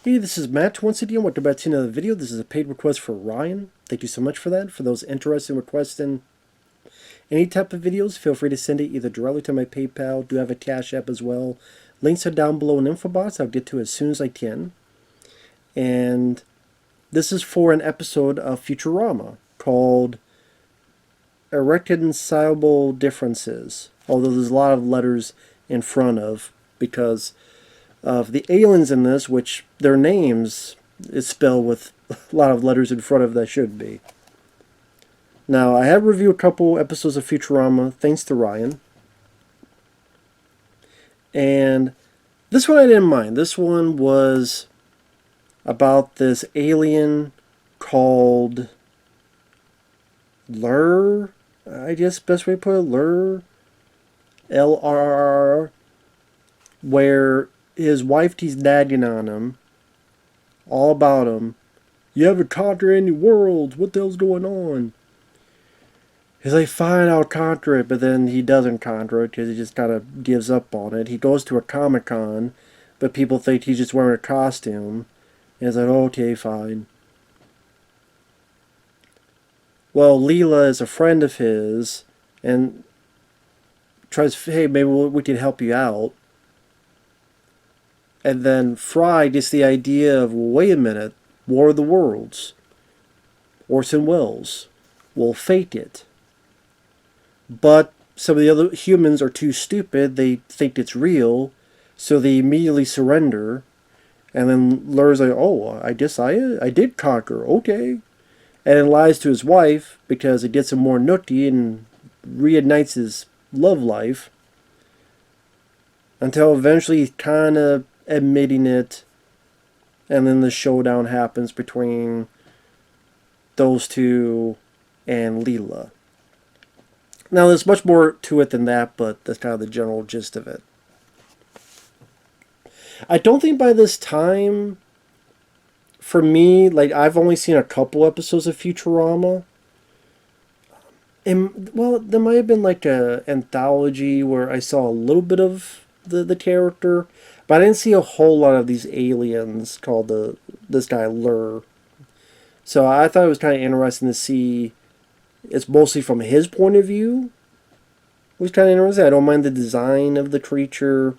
Hey, this is Matt once again. Welcome back to another video. This is a paid request for Ryan. Thank you so much for that. For those interested in requesting any type of videos, feel free to send it either directly to my PayPal. Do have a Cash App as well. Links are down below in info box. I'll get to it as soon as I can. And this is for an episode of Futurama called Irreconcilable Differences. Although there's a lot of letters in front of because of the aliens in this, which their names is spelled with a lot of letters in front of that should be. Now, I have reviewed a couple episodes of Futurama, thanks to Ryan. And this one I didn't mind. This one was about this alien called Lrrr, I guess best way to put it, Lrrr, Lrrr, where his wife keeps nagging on him, all about him. You haven't conquered any worlds. What the hell's going on? He's like, fine, I'll conquer it, but then he doesn't conquer it because he just kind of gives up on it. He goes to a Comic-Con, but people think he's just wearing a costume. And he's like, okay, fine. Well, Leela is a friend of his, and tries, hey, maybe we can help you out. And then Fry gets the idea of, well, wait a minute, War of the Worlds, Orson Welles, will fake it. But some of the other humans are too stupid, they think it's real, so they immediately surrender. And then Lrrr's like, oh, I guess I did conquer, okay. And then lies to his wife because it gets him more nookie and reignites his love life. Until eventually he's kind of admitting it, and then the showdown happens between those two and Leela. Now there's much more to it than that, but that's kind of the general gist of it. I don't think by this time, for me, like, I've only seen a couple episodes of Futurama. And, well, there might have been like a anthology where I saw a little bit of the character, but I didn't see a whole lot of these aliens called this guy Lrrr. So I thought it was kind of interesting to see. It's mostly from his point of view. It was kind of interesting. I don't mind the design of the creature.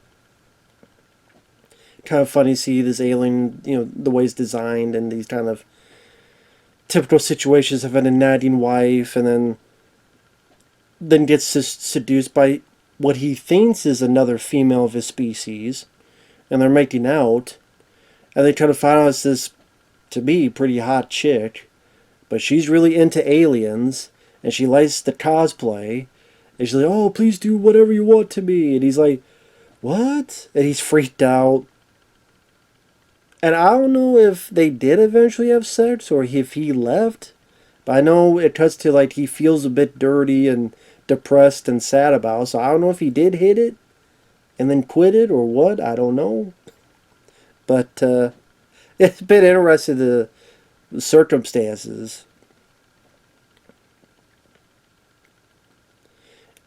Kind of funny to see this alien, you know, the way it's designed and these kind of typical situations of a nagging wife, and then gets seduced by what he thinks is another female of his species, and they're making out, and they kind of find out it's this, to me, pretty hot chick, but she's really into aliens, and she likes the cosplay, and she's like, oh, please do whatever you want to me, and he's like, what? And he's freaked out, and I don't know if they did eventually have sex, or if he left, but I know it cuts to, like, he feels a bit dirty and depressed and sad about it, so I don't know if he did hit it and then quit it or what, I don't know. But it's been interesting, the circumstances.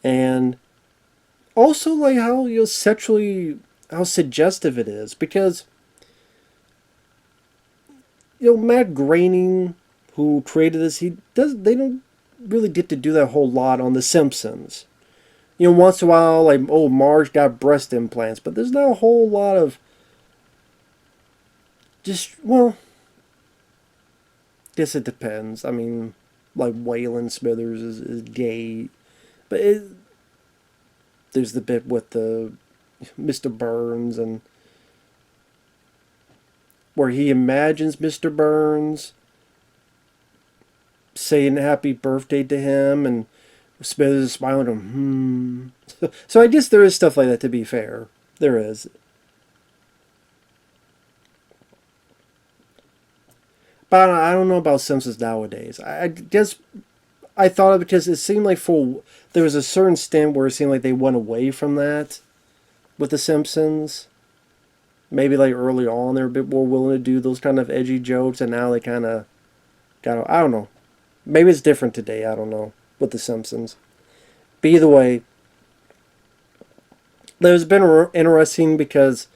And also, like, how, you know, sexually, how suggestive it is, because, you know, Matt Groening, who created this, they don't really get to do that whole lot on The Simpsons. You know, once in a while, like, oh, Marge got breast implants, but there's not a whole lot of just, well, guess it depends. I mean, like, Waylon Smithers is gay, but there's the bit with the Mr. Burns, and where he imagines Mr. Burns saying happy birthday to him, and Smithers is smiling at him. So I guess there is stuff like that, to be fair. There is. But I don't know about Simpsons nowadays. I guess I thought of it because it seemed like there was a certain stint where it seemed like they went away from that with The Simpsons. Maybe like early on they were a bit more willing to do those kind of edgy jokes, and now they kind of got, I don't know. Maybe it's different today, I don't know, with The Simpsons. But either way, it's been interesting because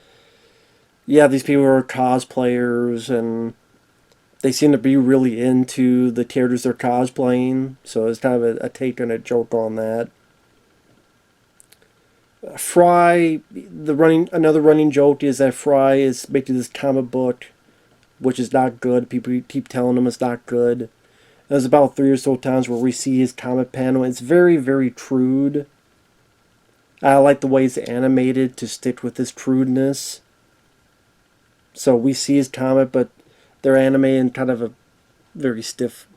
yeah, these people are cosplayers, and they seem to be really into the characters they're cosplaying. So it's kind of a take and a joke on that. Fry, another running joke is that Fry is making this comic book, which is not good. People keep telling him it's not good. There's about 3 or so times where we see his comic panel. It's very, very crude. I like the way it's animated to stick with this crudeness. So we see his comic, but they're animated in kind of a very stiff,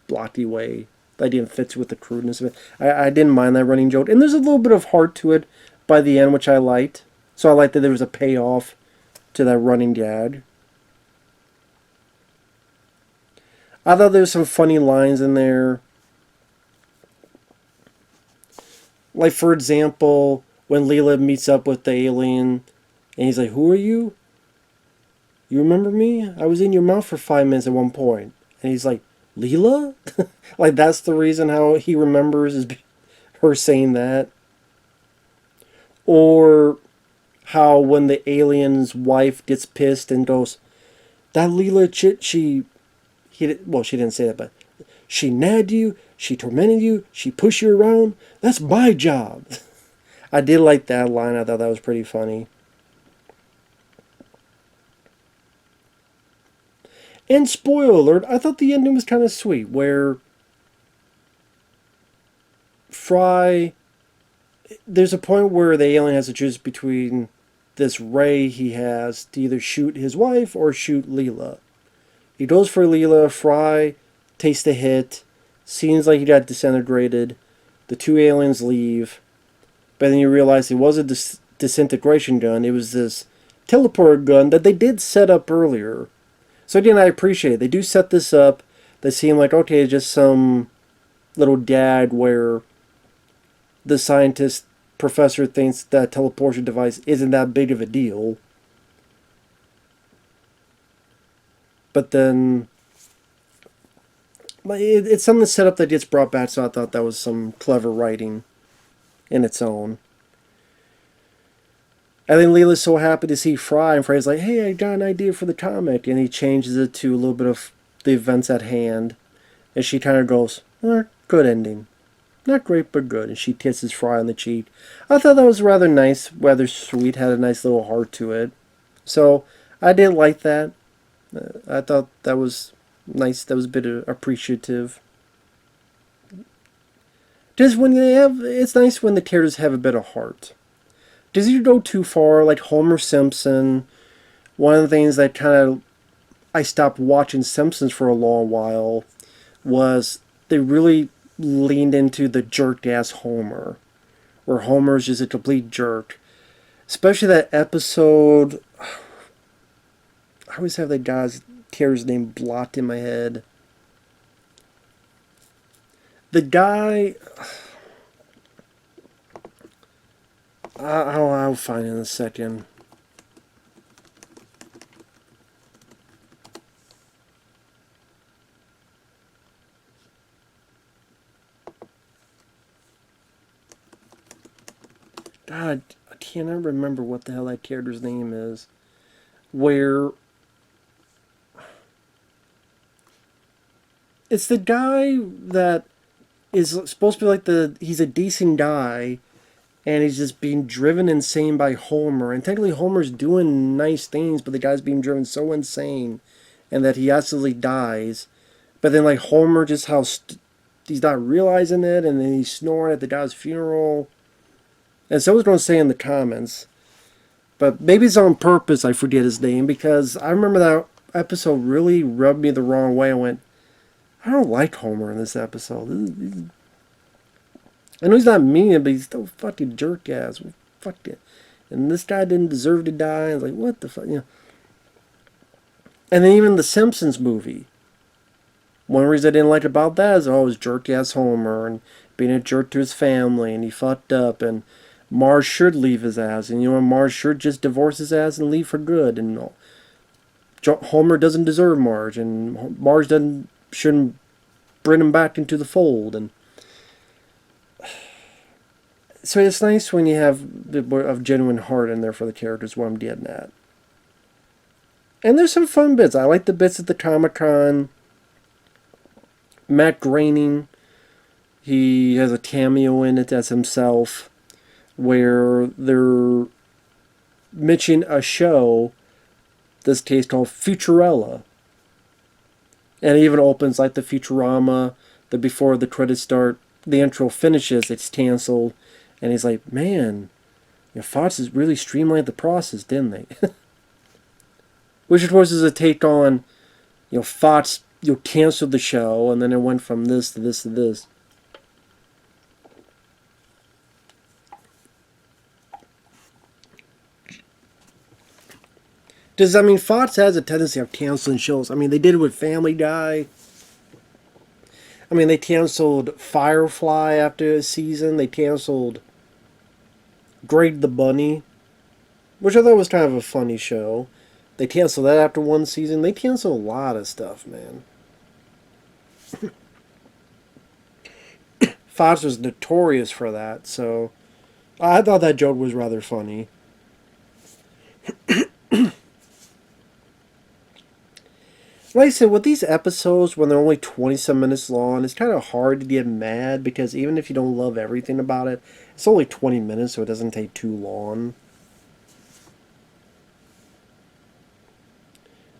blocky way. That didn't fit with the crudeness of it. I didn't mind that running joke. And there's a little bit of heart to it by the end, which I liked. So I liked that there was a payoff to that running gag. I thought there was some funny lines in there. Like, for example, when Leela meets up with the alien, and he's like, "Who are you? You remember me? I was in your mouth for 5 minutes at one point." And he's like, "Leela?" Like, that's the reason how he remembers is her saying that. Or how when the alien's wife gets pissed and goes, "That Leela chit, she didn't say that, but she nagged you, she tormented you, she pushed you around. That's my job." I did like that line. I thought that was pretty funny. And spoiler alert, I thought the ending was kind of sweet, where Fry, there's a point where the alien has to choose between this ray he has to either shoot his wife or shoot Leela. He goes for Leela. Fry takes the hit. Seems like he got disintegrated. The two aliens leave. But then you realize it was a disintegration gun. It was this teleporter gun that they did set up earlier. So again, I appreciate it. They do set this up. They seem like, okay, just some little gag where the scientist professor thinks that teleportation device isn't that big of a deal. But then it's something set up that gets brought back, so I thought that was some clever writing in its own. And then Leela's so happy to see Fry, and Fry's like, "Hey, I got an idea for the comic," and he changes it to a little bit of the events at hand. And she kind of goes, "Good ending. Not great, but good." And she kisses Fry on the cheek. I thought that was rather nice, rather sweet, had a nice little heart to it. So I did like that. I thought that was nice. That was a bit appreciative. Just when they have, it's nice when the characters have a bit of heart. Does it go too far? Like Homer Simpson. One of the things that kind of I stopped watching Simpsons for a long while was they really leaned into the jerk ass Homer, where Homer's just a complete jerk. Especially that episode. I always have that guy's character's name blocked in my head. The guy. I'll find it in a second. God, I cannot remember what the hell that character's name is. Where it's the guy that is supposed to be like he's a decent guy, and he's just being driven insane by Homer. And technically, Homer's doing nice things, but the guy's being driven so insane, and that he absolutely dies. But then, like Homer, just how he's not realizing it, and then he's snoring at the guy's funeral. And someone's going to say in the comments, but maybe it's on purpose. I forget his name because I remember that episode really rubbed me the wrong way. I went, I don't like Homer in this episode. I know he's not mean, but he's still fucking jerk ass. Fuck it. And this guy didn't deserve to die. I was like, what the fuck? And then even the Simpsons movie. One reason I didn't like about that is always jerk ass Homer and being a jerk to his family, and he fucked up, and Marge should leave his ass, and Marge should just divorce his ass and leave for good, and Homer doesn't deserve Marge, and Marge shouldn't bring him back into the fold, and so it's nice when you have a genuine heart in there for the characters. What I'm getting at. And there's some fun bits. I like the bits at the Comic-Con. Matt Groening, he has a cameo in it as himself, where they're mentioning a show, this case called Futurama. And it even opens like the Futurama, that before the credits start, the intro finishes, it's canceled. And he's like, man, Fox has really streamlined the process, didn't they? Which, of course, is a take on, Fox, canceled the show, and then it went from this to this to this. Fox has a tendency of canceling shows. They did it with Family Guy. They canceled Firefly after a season. They canceled Greg the Bunny, which I thought was kind of a funny show. They canceled that after one season. They canceled a lot of stuff, man. Fox was notorious for that, so I thought that joke was rather funny. Like I said, with these episodes, when they're only 20-some minutes long, it's kind of hard to get mad, because even if you don't love everything about it, it's only 20 minutes, so it doesn't take too long.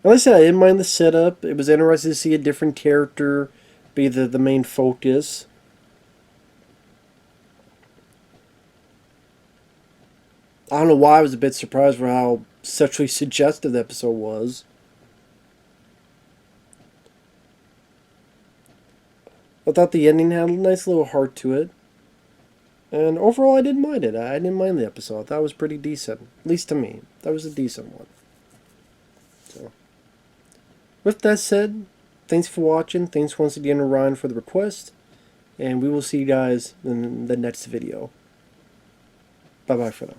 Like I said, I didn't mind the setup. It was interesting to see a different character be the main focus. I don't know why I was a bit surprised for how sexually suggestive the episode was. I thought the ending had a nice little heart to it. And overall, I didn't mind it. I didn't mind the episode. I thought it was pretty decent. At least to me. That was a decent one. So, with that said, thanks for watching. Thanks once again to Ryan for the request. And we will see you guys in the next video. Bye-bye for now.